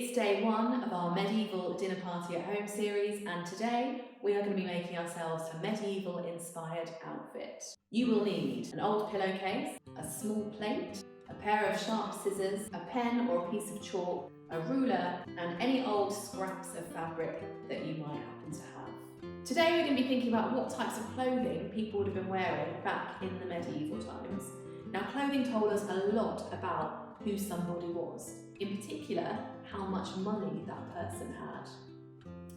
It's day one of our medieval dinner party at home series, and today we are going to be making ourselves a medieval inspired outfit. You will need an old pillowcase, a small plate, a pair of sharp scissors, a pen or a piece of chalk, a ruler, and any old scraps of fabric that you might happen to have. Today we're going to be thinking about what types of clothing people would have been wearing back in the medieval times. Now, clothing told us a lot about who somebody was, in particular how much money that person had.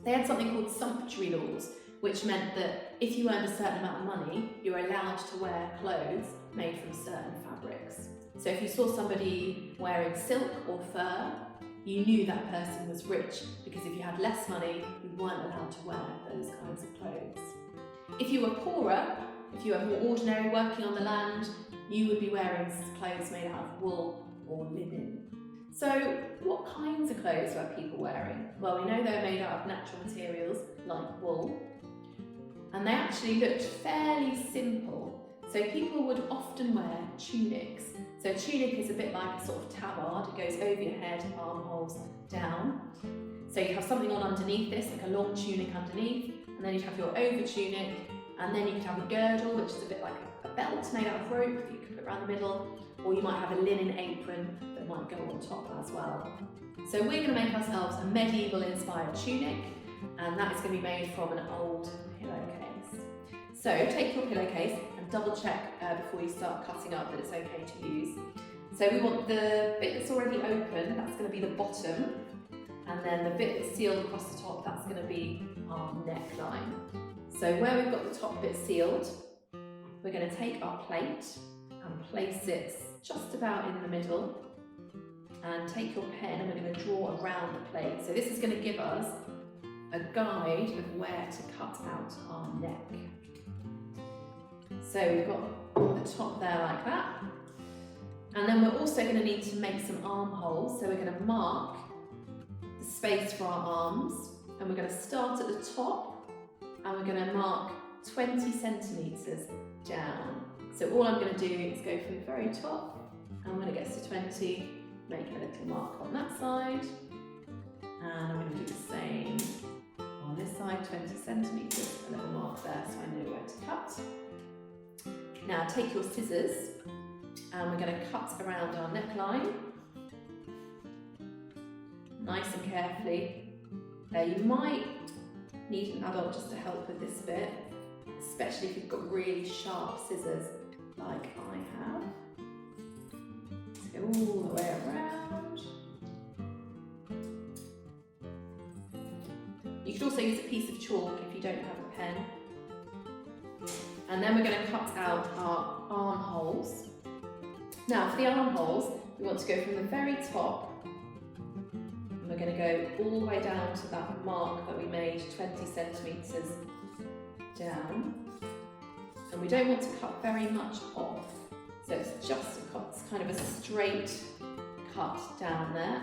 They had something called sumptuary laws, which meant that if you earned a certain amount of money, you were allowed to wear clothes made from certain fabrics. So if you saw somebody wearing silk or fur, you knew that person was rich, because if you had less money, you weren't allowed to wear those kinds of clothes. If you were poorer, if you were more ordinary working on the land, you would be wearing clothes made out of wool or linen. So what kinds of clothes were people wearing? Well, we know they were made out of natural materials like wool, and they actually looked fairly simple. So people would often wear tunics. So a tunic is a bit like a sort of tabard. It goes over your head, armholes down. So you have something on underneath this, like a long tunic underneath, and then you'd have your over tunic, and then you could have a girdle, which is a bit like a belt made out of rope that you could put around the middle, or you might have a linen apron that might go on top as well. So we're going to make ourselves a medieval inspired tunic, and that is going to be made from an old pillowcase. So take your pillowcase and double check before you start cutting up that it's okay to use. So we want the bit that's already open, that's going to be the bottom, and then the bit that's sealed across the top, that's going to be our neckline. So where we've got the top bit sealed, we're going to take our plate and place it just about in the middle, and take your pen and we're going to draw around the plate. So this is going to give us a guide of where to cut out our neck. So we've got the top there like that, and then we're also going to need to make some armholes. So we're going to mark the space for our arms, and we're going to start at the top, and we're going to mark 20 centimetres down. So all I'm going to do is go from the very top, and when it gets to 20, make a little mark on that side, and I'm going to do the same on this side, 20 centimetres, a little mark there so I know where to cut. Now take your scissors, and we're going to cut around our neckline, nice and carefully. You might need an adult just to help with this bit, especially if you've got really sharp scissors like I have. Let's go all the way around. You could also use a piece of chalk if you don't have a pen. And then we're going to cut out our armholes. Now for the armholes, we want to go from the very top, and we're going to go all the way down to that mark that we made, 20 centimetres down. And we don't want to cut very much off, so it's just it's kind of a straight cut down there.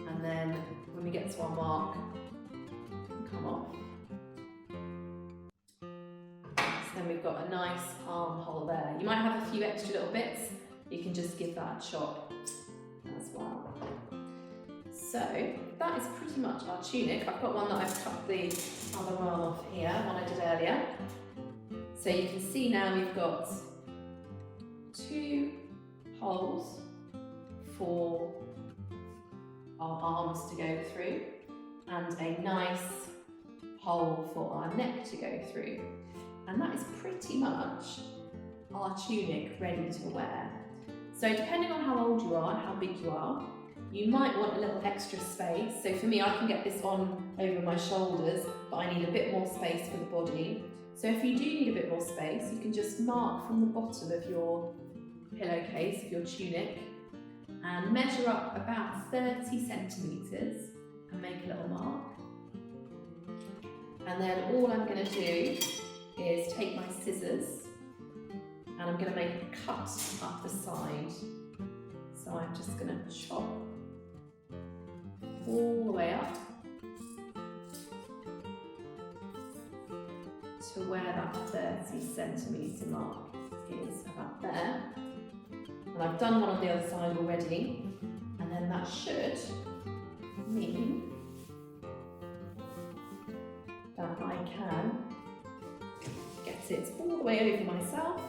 And then when we get to our mark, come off. So then we've got a nice armhole there. You might have a few extra little bits, you can just give that a chop as well. So that is pretty much our tunic. I've got one that I've cut the other arm off here, one I did earlier. So you can see now we've got 2 holes for our arms to go through, and a nice hole for our neck to go through. And that is pretty much our tunic ready to wear. So depending on how old you are and how big you are, you might want a little extra space. So for me, I can get this on over my shoulders, but I need a bit more space for the body. So if you do need a bit more space, you can just mark from the bottom of your pillowcase, of your tunic, and measure up about 30 centimetres and make a little mark. And then all I'm going to do is take my scissors, and I'm going to make a cut up the side. So I'm just going to chop all the way up to where that 30 centimetre mark is, about there. And I've done one on the other side already, and then that should mean that I can get it all the way over myself,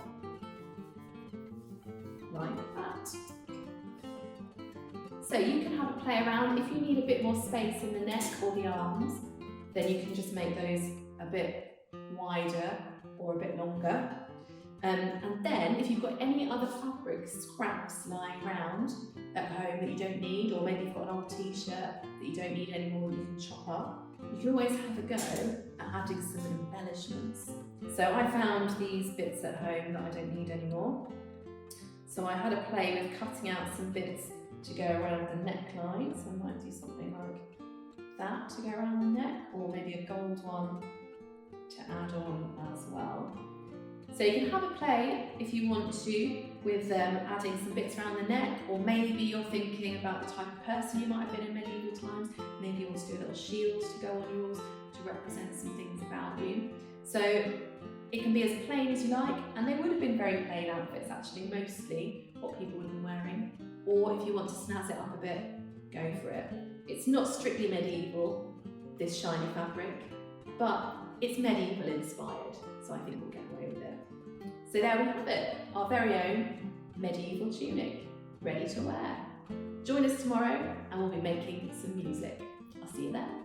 like that. So you can have a play around. If you need a bit more space in the neck or the arms, then you can just make those a bit wider or a bit longer. And then if you've got any other fabric scraps lying around at home that you don't need, or maybe you've got an old t-shirt that you don't need anymore that you can chop up, you can always have a go at adding some embellishments. So I found these bits at home that I don't need anymore. So I had a play with cutting out some bits to go around the neckline. So I might do something like that to go around the neck, or maybe a gold one to add on as well. So you can have a play if you want to with adding some bits around the neck, or maybe you're thinking about the type of person you might have been in medieval times. Maybe you want to do a little shield to go on yours to represent some things about you. So it can be as plain as you like, and they would have been very plain outfits actually, mostly what people would have been wearing. Or if you want to snazz it up a bit, go for it. It's not strictly medieval, this shiny fabric, but it's medieval inspired, so I think we'll get away with it. So there we have it, our very own medieval tunic, ready to wear. Join us tomorrow and we'll be making some music. I'll see you there.